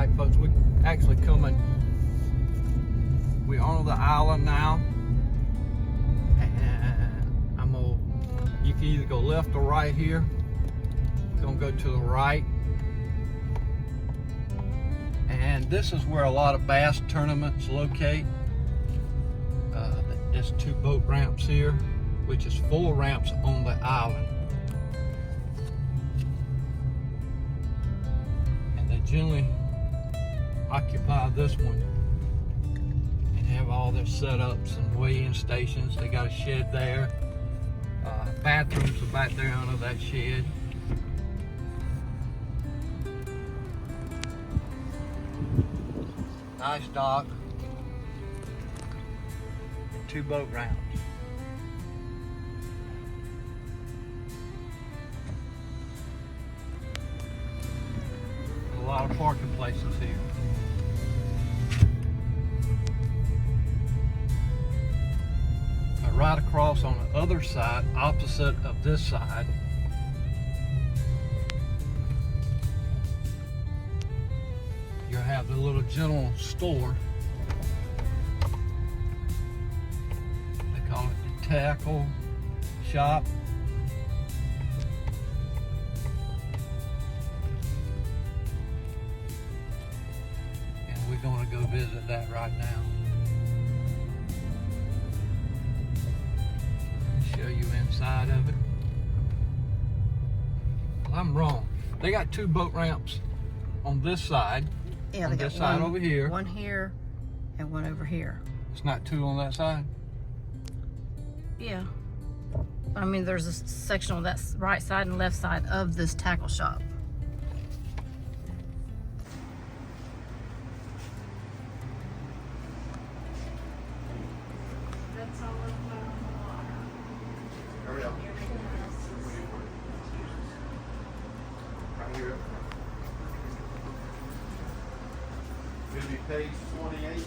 Alright folks, we actually we're on the island now, and you can either go left or right here. We're gonna go to the right, and this is where a lot of bass tournaments locate. There's 2 boat ramps here, which is 4 ramps on the island, and they generally occupy this one and have all their setups and weigh-in stations. They got a shed there. Bathrooms are back there under that shed. Nice dock. 2 boat ramps. A lot of parking places here. But right across on the other side, opposite of this side, you have the little general store. They call it the tackle shop. And we're going to go visit that right now. Show you inside of it. Well, I'm wrong. They got 2 boat ramps on this side. Yeah, on they this got side one over here. One here and one over here. It's not 2 on that side. Yeah. I mean, there's a section on that right side and left side of this tackle shop. That's all of Hurry up. Right here. It'll be page 28.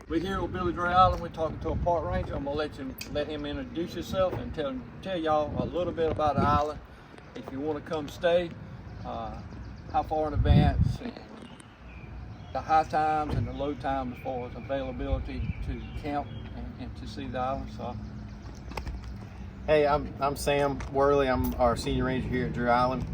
We're here with Billy Dreher Island. We're talking to a park ranger. I'm gonna let him introduce himself and tell y'all a little bit about the island. If you want to come stay, how far in advance, and the high times and the low times as far as availability to camp and to see the island. So, Hey, I'm Sam Worley. I'm our senior ranger here at Dreher Island.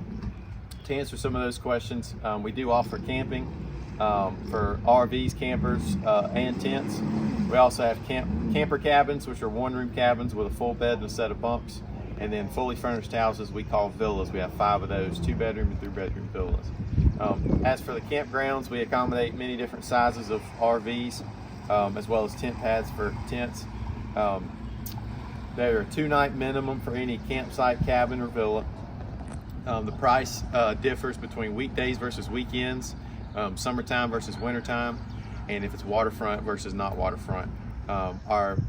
To answer some of those questions, we do offer camping for RVs, campers, and tents. We also have camper cabins, which are 1-room cabins with a full bed and a set of bunks, and then fully furnished houses we call villas. We have 5 of those, 2-bedroom and 3-bedroom villas. As for the campgrounds, we accommodate many different sizes of RVs, as well as tent pads for tents. There are 2-night minimum for any campsite, cabin, or villa. The price differs between weekdays versus weekends, summertime versus wintertime, and if it's waterfront versus not waterfront.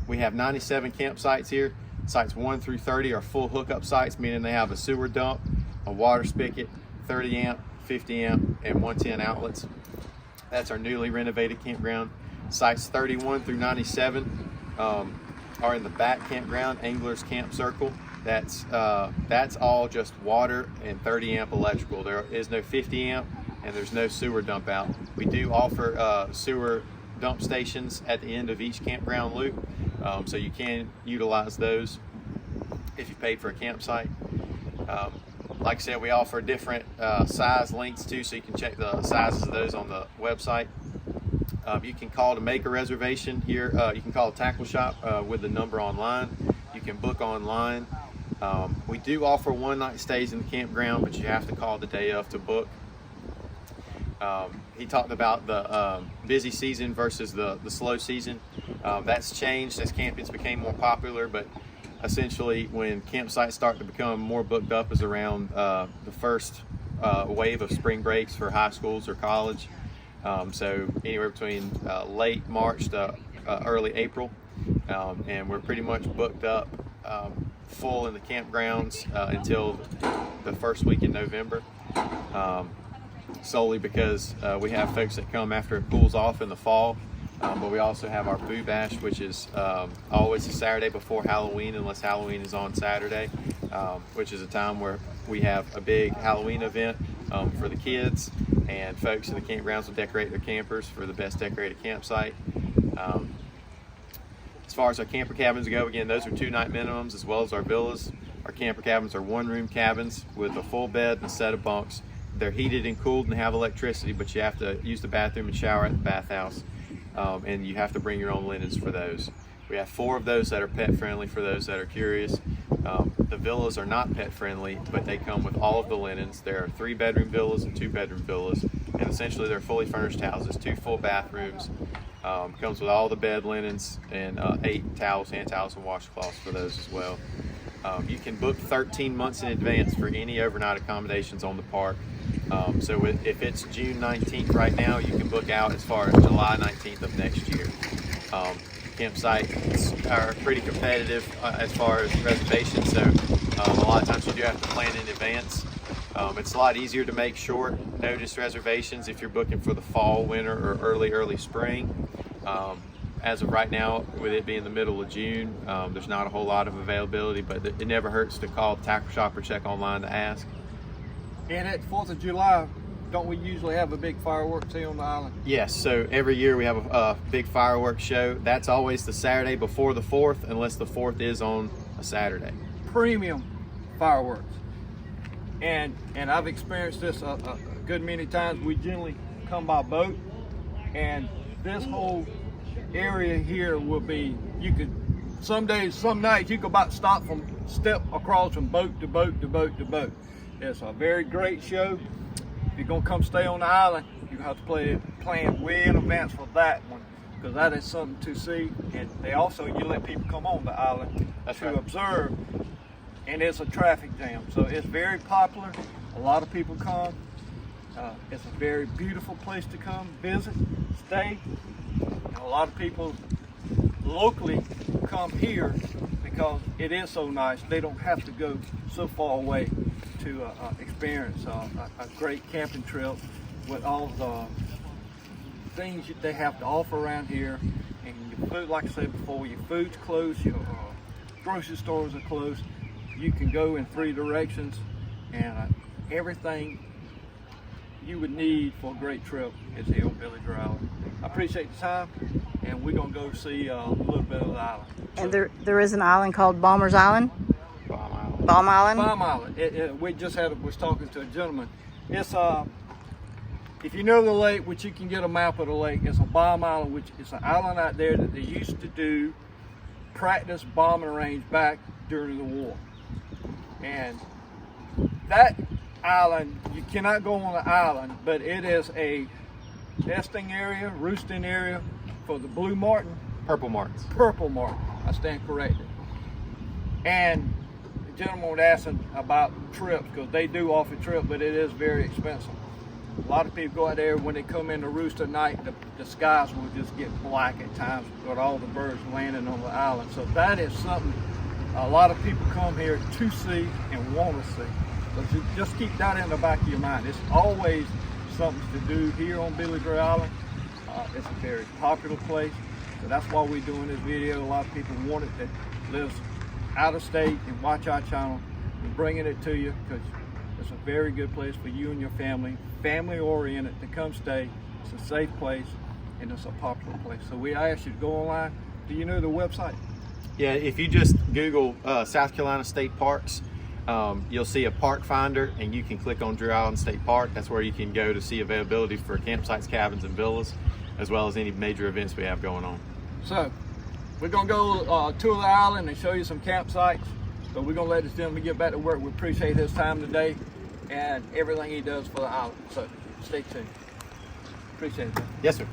We have 97 campsites here. Sites 1 through 30 are full hookup sites, meaning they have a sewer dump, a water spigot, 30 amp, 50 amp, and 110 outlets. That's our newly renovated campground. Sites 31 through 97 are in the back campground, Angler's Camp Circle. That's all just water and 30 amp electrical. There is no 50 amp and there's no sewer dump out. We do offer sewer dump stations at the end of each campground loop, so you can utilize those if you paid for a campsite. Like I said, we offer different size links too, so you can check the sizes of those on the website. You can call to make a reservation here. You can call a tackle shop with the number online. You can book online. We do offer one-night stays in the campground, but you have to call the day of to book. He talked about the busy season versus the slow season. That's changed as campings became more popular, but essentially when campsites start to become more booked up is around the first wave of spring breaks for high schools or college. So anywhere between late March to early April, and we're pretty much booked up full in the campgrounds until the first week in November, solely because we have folks that come after it cools off in the fall. But we also have our Boo Bash, which is always the Saturday before Halloween, unless Halloween is on Saturday, which is a time where we have a big Halloween event for the kids, and folks in the campgrounds will decorate their campers for the best decorated campsite. As far as our camper cabins go, again, those are 2-night minimums, as well as our villas. Our camper cabins are 1-room cabins with a full bed and a set of bunks. They're heated and cooled and have electricity, but you have to use the bathroom and shower at the bathhouse. And you have to bring your own linens for those. We have 4 of those that are pet friendly for those that are curious. The villas are not pet friendly, but they come with all of the linens. There are 3-bedroom villas and 2-bedroom villas, and essentially they're fully furnished houses, 2 full bathrooms. Comes with all the bed linens and 8 towels, hand towels, and washcloths for those as well. You can book 13 months in advance for any overnight accommodations on the park. So if it's June 19th right now, you can book out as far as July 19th of next year. Campsites are pretty competitive as far as reservations, so a lot of times you do have to plan in advance. It's a lot easier to make short notice reservations if you're booking for the fall, winter, or early spring. As of right now, with it being the middle of June, there's not a whole lot of availability, but it never hurts to call the tackle shop or check online to ask. And at 4th of July, don't we usually have a big fireworks here on the island? Yes, so every year we have a big fireworks show. That's always the Saturday before the 4th, unless the 4th is on a Saturday. Premium fireworks. And I've experienced this a good many times. We generally come by boat, and this whole area here will be, some nights you could about step across from boat to boat to boat to boat. It's a very great show. If you're gonna come stay on the island, you have to plan way in advance for that one, because that is something to see. And you let people come on the island to observe, and it's a traffic jam. So it's very popular. A lot of people come. It's a very beautiful place to come visit, stay. And a lot of people locally come here because it is so nice. They don't have to go so far away to experience a great camping trip with all the things that they have to offer around here. And your food, like I said before, your food's close, your grocery stores are close. You can go in 3 directions, and everything you would need for a great trip is here on Billy Dreher Island. I appreciate the time, and we're gonna go see a little bit of the island. And there is an island called Balmer's Island? Balm Island? Balm Island. We just was talking to a gentleman. It's if you know the lake, which you can get a map of the lake, it's a Balm Island, which is an island out there that they used to do practice bombing range back during the war. And that island, you cannot go on the island, but it is a nesting area, roosting area for the blue martin. Purple martins. Purple martin, I stand corrected. And the gentleman was asking about trips, because they do offer trips, but it is very expensive. A lot of people go out there, when they come in to roost at night, the skies will just get black at times with all the birds landing on the island. So that is something a lot of people come here to see and want to see. So just keep that in the back of your mind. It's always something to do here on Billy Dreher Island. It's a very popular place. So that's why we're doing this video. A lot of people want it that lives out of state and watch our channel. We're bringing it to you because it's a very good place for you and your family, family oriented, to come stay. It's a safe place and it's a popular place. So we ask you to go online. Do you know the website? Yeah, if you just Google South Carolina State Parks, you'll see a park finder and you can click on Dreher Island State Park. That's where you can go to see availability for campsites, cabins, and villas, as well as any major events we have going on. So we're gonna go tour the island and show you some campsites, but we're gonna let this gentleman get back to work. We appreciate his time today and everything he does for the island. So stay tuned. Appreciate it. Yes, sir.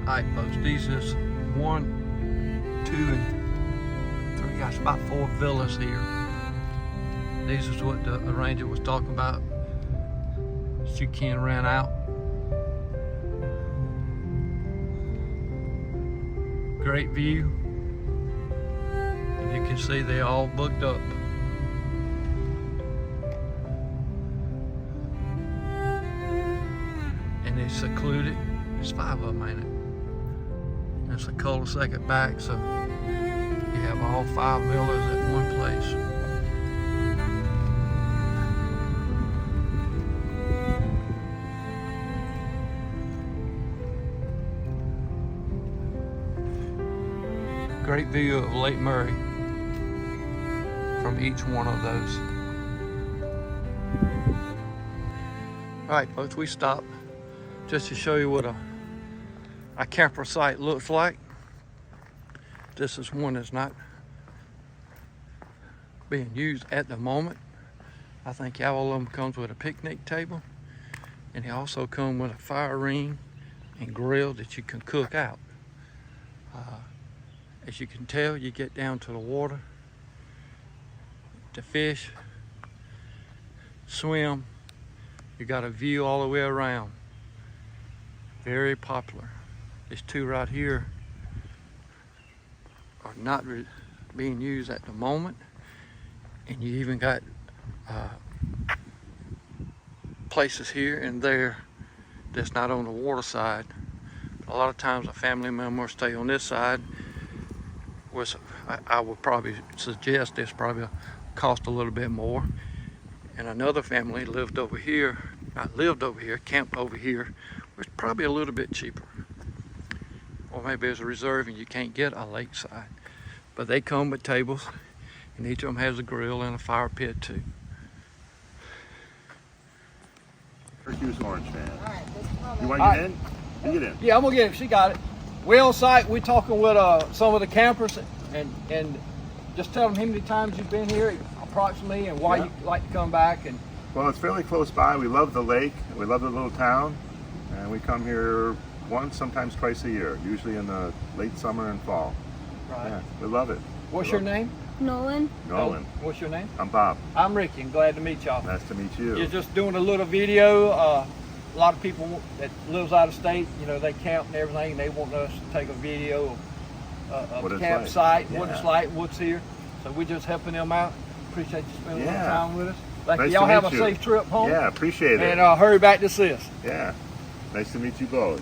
Alright folks, these is 1, 2, and 3, got about 4 villas here. These is what the arranger was talking about, that you can rent out. Great view. And you can see they're all booked up. And it's secluded. There's 5 of them, ain't it? It's a cul-de-sac at back, so you have all 5 villas at one place. Great view of Lake Murray from each one of those. All right, folks, we stopped just to show you what a camper site looks like. This is one that's not being used at the moment. I think all of them comes with a picnic table, and they also come with a fire ring and grill that you can cook out. As you can tell, you get down to the water to fish, swim. You got a view all the way around. Very popular. These 2 right here are not being used at the moment, and you even got places here and there that's not on the water side. But a lot of times a family member will stay on this side, which I would probably suggest this probably cost a little bit more, and another family lived over here, camped over here, which is probably a little bit cheaper. Or maybe it's a reserve and you can't get a lakeside. But they come with tables, and each of them has a grill and a fire pit too. Use orange man. You want to get in? You get in. Yeah, I'm gonna get it. She got it. We're on site. We're talking with some of the campers, and just tell them how many times you've been here approximately, and why you like to come back. And well, it's fairly close by. We love the lake. We love the little town, and we come here once, sometimes twice a year. Usually in the late summer and fall. right. Yeah, we love it. What's your name? Nolan. Nolan. What's your name? I'm Bob. I'm Ricky. I'm glad to meet y'all. Nice to meet you. You're just doing a little video. A lot of people that lives out of state, you know, they camp and everything, and they want us to take a video of What the it's campsite, like. what Yeah. it's like, what's here. So we're just helping them out. Appreciate you spending a little Yeah. time with us. Thank Nice you. to Y'all have a meet you. safe trip home. Yeah, appreciate it. And hurry back to see us. Yeah, nice to meet you both.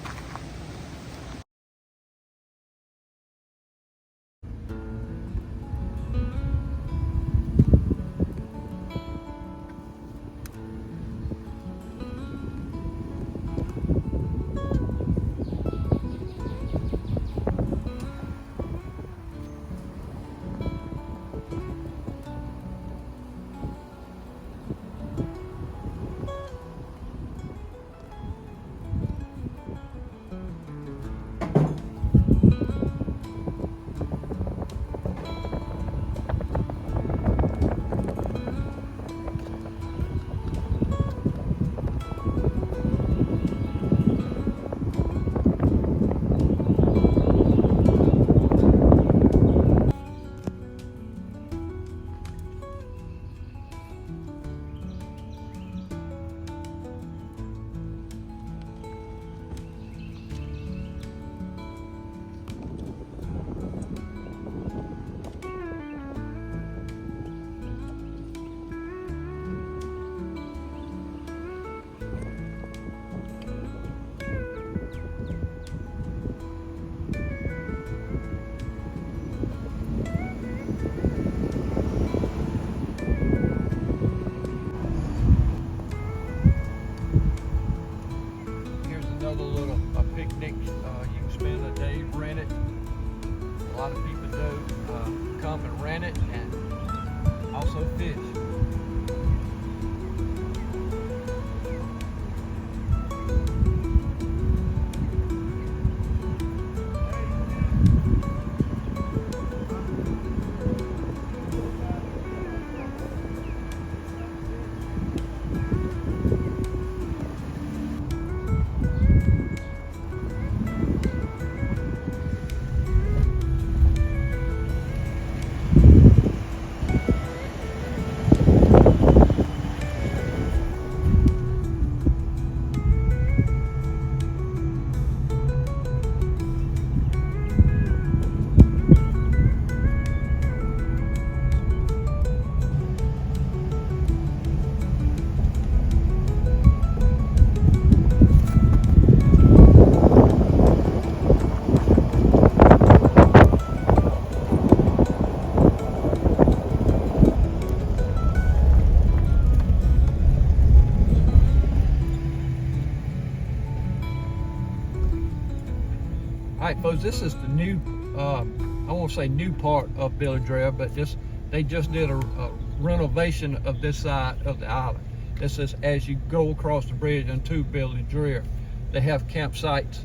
right, folks, this is the new, I won't say new part of Billy Dreher, but they just did a renovation of this side of the island. This is as you go across the bridge into Billy Dreher. They have campsites,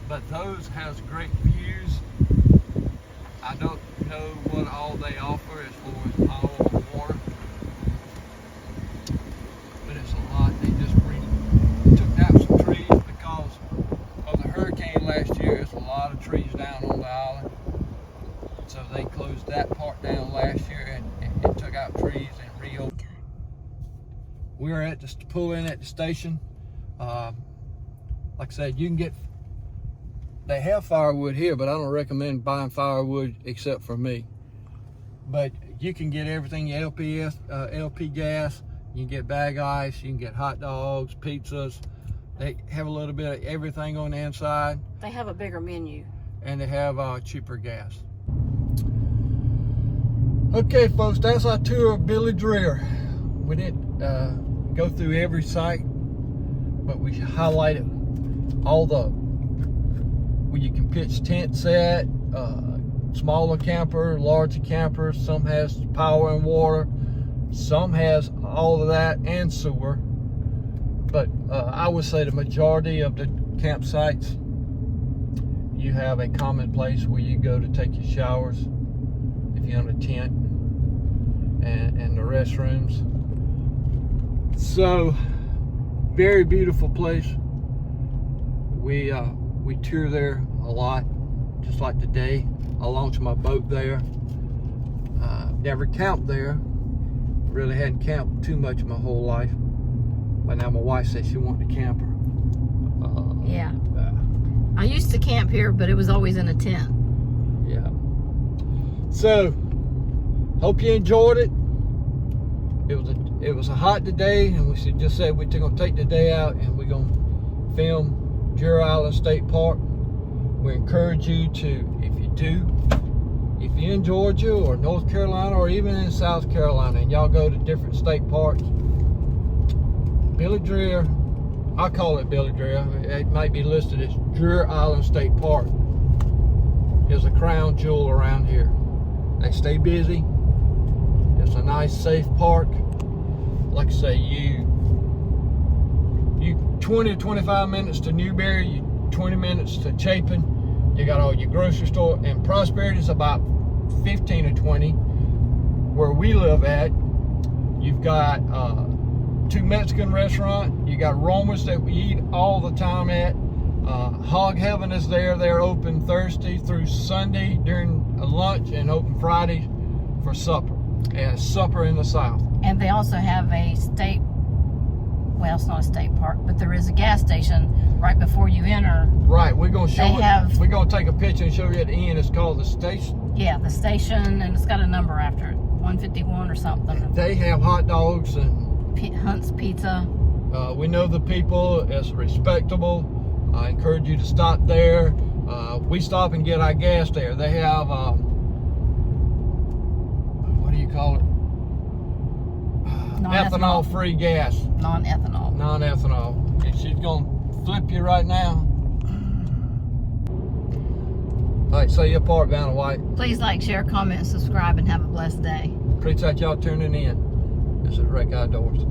but those has great views. I don't know what all they offer as far as power or water, but it's a lot. They just took out some trees because of the hurricane last year. There's a lot of trees down on the island, so they closed that part down last year and took out trees and reopened. Okay. We're at the pull in at the station. Like I said, you can get. They have firewood here, but I don't recommend buying firewood except for me. But you can get everything, your LP gas, you can get bag ice, you can get hot dogs, pizzas. They have a little bit of everything on the inside. They have a bigger menu. And they have cheaper gas. Okay, folks, that's our tour of Billy Dreher. We didn't go through every site, but we highlighted all the where you can pitch tents at, smaller camper, larger campers. Some has power and water, some has all of that and sewer. But I would say the majority of the campsites, you have a common place where you go to take your showers if you're in a tent, and the restrooms. So, very beautiful place. We tour there a lot, just like today. I launched my boat there. Never camped there. Really hadn't camped too much my whole life. But now my wife says she wanted a camper. Yeah. I used to camp here, but it was always in a tent. Yeah. So, hope you enjoyed it. It was a hot day, and we just said we're gonna take the day out and we're gonna film Dreher Island State Park. We encourage you to, if you're in Georgia or North Carolina or even in South Carolina and y'all go to different state parks, Billy Dreher, I call it Billy Dreher, it might be listed as Dreher Island State Park, is a crown jewel around here. They stay busy. It's a nice, safe park. Like I say, you 20 to 25 minutes to Newberry, you 20 minutes to Chapin. You got all your grocery store, and Prosperity is about 15 or 20. Where we live at, you've got 2 Mexican restaurants. You got Roma's that we eat all the time at. Hog Heaven is there. They're open Thursday through Sunday during lunch and open Friday for supper. And supper in the South. And they also have a state, well, it's not a state park, but there is a gas station right before you enter. Right, we're gonna show it. We're gonna take a picture and show you at the end. It's called the station. Yeah, the station, and it's got a number after it, 151 or something. They have hot dogs and Hunt's Pizza. We know the people. It's respectable. I encourage you to stop there. We stop and get our gas there. They have what do you call it? Ethanol free gas. Non-ethanol. Non-ethanol. And she's gonna flip you right now. All right, say your part, Vanna White. Please like, share, comment, and subscribe, and have a blessed day. Appreciate y'all tuning in. This is Rec Outdoors.